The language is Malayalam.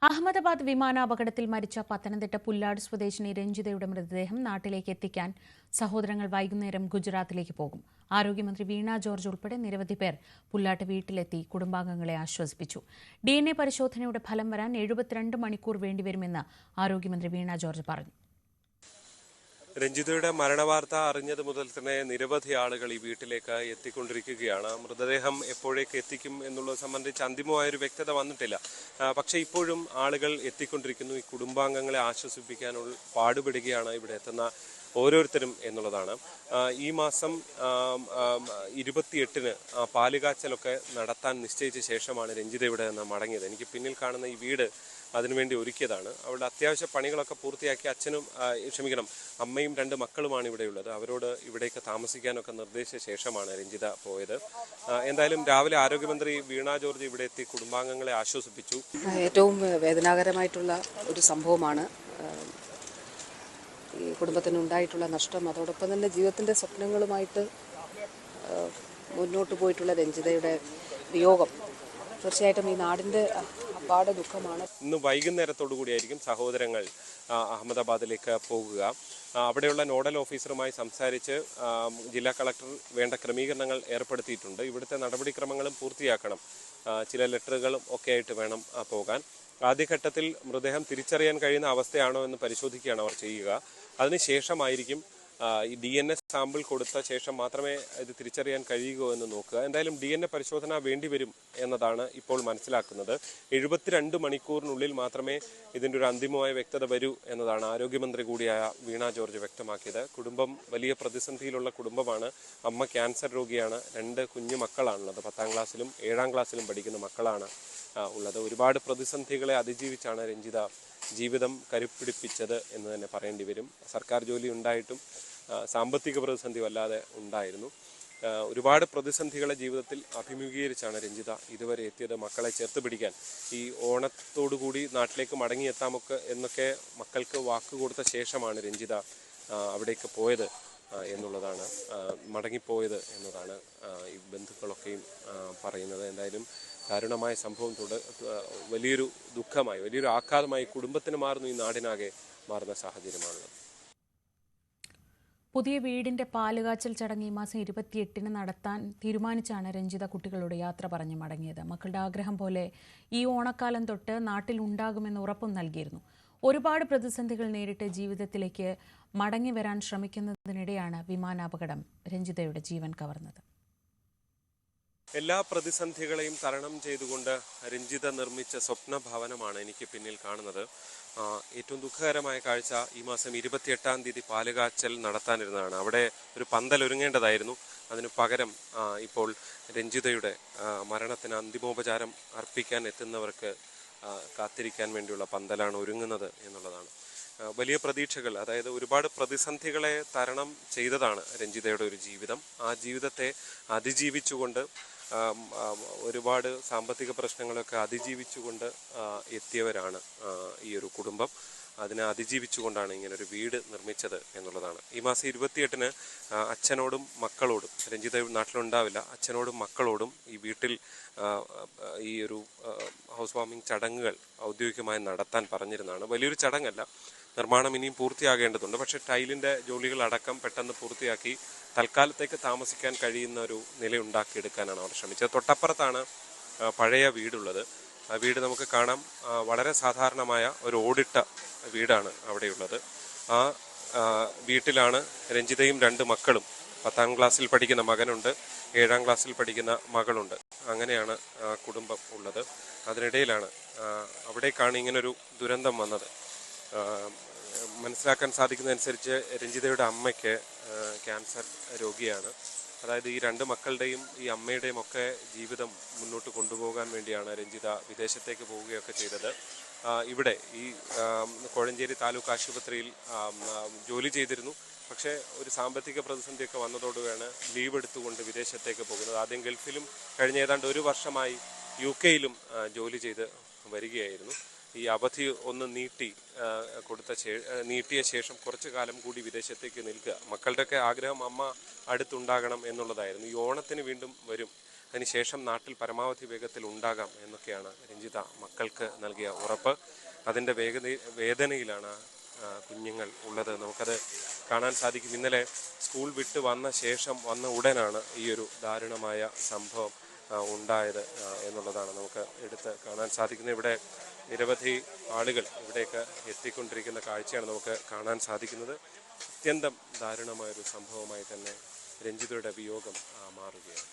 അഹമ്മദാബാദ് വിമാനാപകടത്തിൽ മരിച്ച പത്തനംതിട്ട പുല്ലാട് സ്വദേശിനി രഞ്ജിതയുടെ മൃതദേഹം നാട്ടിലേക്ക് എത്തിക്കാൻ സഹോദരങ്ങൾ വൈകുന്നേരം ഗുജറാത്തിലേക്ക് പോകും. ആരോഗ്യമന്ത്രി വീണ ജോർജ് ഉൾപ്പെടെ നിരവധി പേർ പുല്ലാട്ട് വീട്ടിലെത്തി കുടുംബാംഗങ്ങളെ ആശ്വസിപ്പിച്ചു. DNA പരിശോധനയുടെ ഫലം വരാൻ 72 മണിക്കൂർ വേണ്ടിവരുമെന്ന് ആരോഗ്യമന്ത്രി വീണ ജോർജ് പറഞ്ഞു. രഞ്ജിതയുടെ മരണവാർത്ത അറിഞ്ഞത് മുതൽ തന്നെ നിരവധി ആളുകൾ ഈ വീട്ടിലേക്ക് എത്തിക്കൊണ്ടിരിക്കുകയാണ്. മൃതദേഹം എപ്പോഴേക്ക് എത്തിക്കും എന്നുള്ളത് സംബന്ധിച്ച് അന്തിമമായൊരു വ്യക്തത വന്നിട്ടില്ല. പക്ഷേ ഇപ്പോഴും ആളുകൾ എത്തിക്കൊണ്ടിരിക്കുന്നു. ഈ കുടുംബാംഗങ്ങളെ ആശ്വസിപ്പിക്കാനുള്ള പാടുപെടുകയാണ് ഇവിടെ എത്തുന്ന ഓരോരുത്തരും എന്നുള്ളതാണ്. ഈ മാസം 28-ന് പാലുകാച്ചലൊക്കെ നടത്താൻ നിശ്ചയിച്ച ശേഷമാണ് രഞ്ജിത ഇവിടെ നിന്ന് മടങ്ങിയത്. എനിക്ക് പിന്നിൽ കാണുന്ന ഈ വീട് അതിനുവേണ്ടി ഒരുക്കിയതാണ്. അവളുടെ അത്യാവശ്യ പണികളൊക്കെ പൂർത്തിയാക്കി അമ്മയും 2 മക്കളുമാണ് ഇവിടെയുള്ളത്. അവരോട് ഇവിടേക്ക് താമസിക്കാനൊക്കെ നിർദ്ദേശിച്ച ശേഷമാണ് രഞ്ജിത പോയത്. എന്തായാലും രാവിലെ ആരോഗ്യമന്ത്രി വീണ ജോർജ് ഇവിടെ എത്തി കുടുംബാംഗങ്ങളെ ആശ്വസിപ്പിച്ചു. ഏറ്റവും വേദനാകരമായിട്ടുള്ള ഒരു സംഭവമാണ് ഈ കുടുംബത്തിനുണ്ടായിട്ടുള്ള നഷ്ടം. അതോടൊപ്പം തന്നെ ജീവിതത്തിൻ്റെ സ്വപ്നങ്ങളുമായിട്ട് മുന്നോട്ട് പോയിട്ടുള്ള രഞ്ജിതയുടെ വിയോഗം തീർച്ചയായിട്ടും ഈ നാടിൻ്റെ അപാര ദുഃഖമാണ്. ഇന്ന് വൈകുന്നേരത്തോടു കൂടിയായിരിക്കും സഹോദരങ്ങൾ അഹമ്മദാബാദിലേക്ക് പോകുക. അവിടെയുള്ള നോഡൽ ഓഫീസറുമായി സംസാരിച്ച് ജില്ലാ കളക്ടർ വേണ്ട ക്രമീകരണങ്ങൾ ഏർപ്പെടുത്തിയിട്ടുണ്ട്. ഇവിടുത്തെ നടപടിക്രമങ്ങളും പൂർത്തിയാക്കണം. ചില ലെറ്ററുകളും ഒക്കെ ആയിട്ട് വേണം പോകാൻ. ആദ്യഘട്ടത്തിൽ മൃതദേഹം തിരിച്ചറിയാൻ കഴിയുന്ന അവസ്ഥയാണോ എന്ന് പരിശോധിക്കുകയാണ് അവർ ചെയ്യുക. അതിനുശേഷമായിരിക്കും ഈ DNA സാമ്പിൾ കൊടുത്ത ശേഷം മാത്രമേ ഇത് തിരിച്ചറിയാൻ കഴിയുകയോ എന്ന് നോക്കുക. എന്തായാലും DNA പരിശോധന വേണ്ടിവരും എന്നതാണ് ഇപ്പോൾ മനസ്സിലാക്കുന്നത്. 72 മണിക്കൂറിനുള്ളിൽ മാത്രമേ ഇതിൻ്റെ ഒരു അന്തിമമായ വ്യക്തത വരൂ എന്നതാണ് ആരോഗ്യമന്ത്രി കൂടിയായ വീണ ജോർജ് വ്യക്തമാക്കിയത്. കുടുംബം വലിയ പ്രതിസന്ധിയിലുള്ള കുടുംബമാണ്. അമ്മ ക്യാൻസർ രോഗിയാണ്. 2 കുഞ്ഞു മക്കളാണുള്ളത്. 10ാം ക്ലാസ്സിലും 7ാം ക്ലാസ്സിലും പഠിക്കുന്ന മക്കളാണ് ഉള്ളത്. ഒരുപാട് പ്രതിസന്ധികളെ അതിജീവിച്ചാണ് രഞ്ജിത ജീവിതം കരുപ്പിടിപ്പിച്ചത് എന്ന് തന്നെ പറയേണ്ടി വരും. സർക്കാർ ജോലി ഉണ്ടായിട്ടും സാമ്പത്തിക പ്രതിസന്ധി വല്ലാതെ ഉണ്ടായിരുന്നു. ഒരുപാട് പ്രതിസന്ധികളെ ജീവിതത്തിൽ അഭിമുഖീകരിച്ചാണ് രഞ്ജിത ഇതുവരെ എത്തിയത്. മക്കളെ ചേർത്ത് പിടിക്കാൻ ഈ ഓണത്തോടുകൂടി നാട്ടിലേക്ക് മടങ്ങിയെത്താമൊക്കെ എന്നൊക്കെ മക്കൾക്ക് വാക്ക് കൊടുത്ത ശേഷമാണ് രഞ്ജിത അവിടേക്ക് പോയത് എന്നുള്ളതാണ് മടങ്ങിപ്പോയത് എന്നതാണ് ഈ ബന്ധുക്കളൊക്കെയും പറയുന്നത്. എന്തായാലും ദാരുണമായ സംഭവം വലിയൊരു ദുഃഖമായി, വലിയൊരു ആഘാതമായി കുടുംബത്തിന് മാറുന്നു, ഈ നാടിനാകെ മാറുന്ന സാഹചര്യമാണുള്ളത്. പുതിയ വീടിന്റെ പാലുകാച്ചൽ ചടങ്ങ് ഈ മാസം 28-ന് നടത്താൻ തീരുമാനിച്ചാണ് രഞ്ജിത കുട്ടികളോട് യാത്ര പറഞ്ഞ് മടങ്ങിയത്. മക്കളുടെ ആഗ്രഹം പോലെ ഈ ഓണക്കാലം തൊട്ട് നാട്ടിൽ ഉണ്ടാകുമെന്ന് ഉറപ്പും നൽകിയിരുന്നു. ഒരുപാട് പ്രതിസന്ധികൾ നേരിട്ട് ജീവിതത്തിലേക്ക് മടങ്ങി വരാൻ ശ്രമിക്കുന്നതിനിടെയാണ് വിമാനാപകടം രഞ്ജിതയുടെ ജീവൻ കവർന്നത്. എല്ലാ പ്രതിസന്ധികളെയും തരണം ചെയ്തുകൊണ്ട് രഞ്ജിത നിർമ്മിച്ച സ്വപ്ന ഭവനമാണ് എനിക്ക് പിന്നിൽ കാണുന്നത്. ഏറ്റവും ദുഃഖകരമായ കാഴ്ച ഈ മാസം 28-ാം തീയതി പാലുകാച്ചൽ നടത്താനിരുന്നതാണ്. അവിടെ ഒരു പന്തൽ ഒരുങ്ങേണ്ടതായിരുന്നു. അതിനു പകരം ഇപ്പോൾ രഞ്ജിതയുടെ മരണത്തിന് അന്തിമോപചാരം അർപ്പിക്കാൻ എത്തുന്നവർക്ക് കാത്തിരിക്കാൻ വേണ്ടിയുള്ള പന്തലാണ് ഒരുങ്ങുന്നത് എന്നുള്ളതാണ്. വലിയ പ്രതീക്ഷകൾ, അതായത് ഒരുപാട് പ്രതിസന്ധികളെ തരണം ചെയ്തതാണ് രഞ്ജിതയുടെ ഒരു ജീവിതം. ആ ജീവിതത്തെ അതിജീവിച്ചുകൊണ്ട് ഒരുപാട് സാമ്പത്തിക പ്രശ്നങ്ങളൊക്കെ അതിജീവിച്ചുകൊണ്ട് എത്തിയവരാണ് ഈ ഒരു കുടുംബം. അതിനെ അതിജീവിച്ചുകൊണ്ടാണ് ഇങ്ങനൊരു വീട് നിർമ്മിച്ചത് എന്നുള്ളതാണ്. ഈ മാസം 28-ന് അച്ഛനോടും മക്കളോടും, രഞ്ജിത നാട്ടിലുണ്ടാവില്ല, അച്ഛനോടും മക്കളോടും ഈ വീട്ടിൽ ഈ ഒരു ഹൗസ് വാമിംഗ് ചടങ്ങുകൾ ഔദ്യോഗികമായി നടത്താൻ പറഞ്ഞിരുന്നതാണ്. വലിയൊരു ചടങ്ങല്ല, നിർമ്മാണം ഇനിയും പൂർത്തിയാകേണ്ടതുണ്ട്. പക്ഷേ ടൈലിൻ്റെ ജോലികളടക്കം പെട്ടെന്ന് പൂർത്തിയാക്കി തൽക്കാലത്തേക്ക് താമസിക്കാൻ കഴിയുന്ന ഒരു നില ഉണ്ടാക്കിയെടുക്കാനാണ് അവർ ശ്രമിച്ചത്. തൊട്ടപ്പുറത്താണ് പഴയ വീടുള്ളത്. ആ വീട് നമുക്ക് കാണാം. വളരെ സാധാരണമായ ഒരു ഓടിട്ട വീടാണ് അവിടെയുള്ളത്. ആ വീട്ടിലാണ് രഞ്ജിതയും 2 മക്കളും. 10ാം ക്ലാസ്സിൽ പഠിക്കുന്ന മകനുണ്ട്, 7ാം ക്ലാസ്സിൽ പഠിക്കുന്ന മകളുണ്ട്. അങ്ങനെയാണ് കുടുംബം ഉള്ളത്. അതിനിടയിലാണ് അവിടേക്കാണ് ഇങ്ങനൊരു ദുരന്തം വന്നത്. മനസ്സിലാക്കാൻ സാധിക്കുന്നതനുസരിച്ച് രഞ്ജിതയുടെ അമ്മയ്ക്ക് ക്യാൻസർ രോഗിയാണ്. അതായത് ഈ 2 മക്കളുടെയും ഈ അമ്മയുടെയും ഒക്കെ ജീവിതം മുന്നോട്ട് കൊണ്ടുപോകാൻ വേണ്ടിയാണ് രഞ്ജിത വിദേശത്തേക്ക് പോവുകയൊക്കെ ചെയ്തത്. ഇവിടെ ഈ കോഴഞ്ചേരി താലൂക്ക് ആശുപത്രിയിൽ ജോലി ചെയ്തിരുന്നു. പക്ഷേ ഒരു സാമ്പത്തിക പ്രതിസന്ധിയൊക്കെ വന്നതോടുകൂടിയാണ് ലീവ് എടുത്തുകൊണ്ട് വിദേശത്തേക്ക് പോകുന്നത്. ആദ്യം ഗൾഫിലും കഴിഞ്ഞ ഏതാണ്ട് 1 വർഷമായി UK-യിലും ജോലി ചെയ്ത് വരികയായിരുന്നു. ഈ അവധി ഒന്ന് നീട്ടിയ ശേഷം കുറച്ചു കാലം കൂടി വിദേശത്തേക്ക് നിൽക്കുക. മക്കളുടെയൊക്കെ ആഗ്രഹം അമ്മ അടുത്തുണ്ടാകണം എന്നുള്ളതായിരുന്നു. ഈ ഓണത്തിന് വീണ്ടും വരും, അതിനുശേഷം നാട്ടിൽ പരമാവധി വേഗത്തിൽ ഉണ്ടാകാം എന്നൊക്കെയാണ് രഞ്ജിത മക്കൾക്ക് നൽകിയ ഉറപ്പ്. അതിൻ്റെ വേദനയിലാണ് കുഞ്ഞുങ്ങൾ ഉള്ളത്. നമുക്കത് കാണാൻ സാധിക്കും. ഇന്നലെ സ്കൂൾ വിട്ട് വന്ന ശേഷം വന്ന ഉടനാണ് ഈ ഒരു ദാരുണമായ സംഭവം ഉണ്ടായത് എന്നുള്ളതാണ് നമുക്ക് എടുത്ത് കാണാൻ സാധിക്കുന്നത്. ഇവിടെ നിരവധി ആളുകൾ ഇവിടേക്ക് എത്തിക്കൊണ്ടിരിക്കുന്ന കാഴ്ചയാണ് നമുക്ക് കാണാൻ സാധിക്കുന്നത്. അത്യന്തം ദാരുണമായൊരു സംഭവമായി തന്നെ രഞ്ജിതയുടെ വിയോഗം മാറുകയാണ്.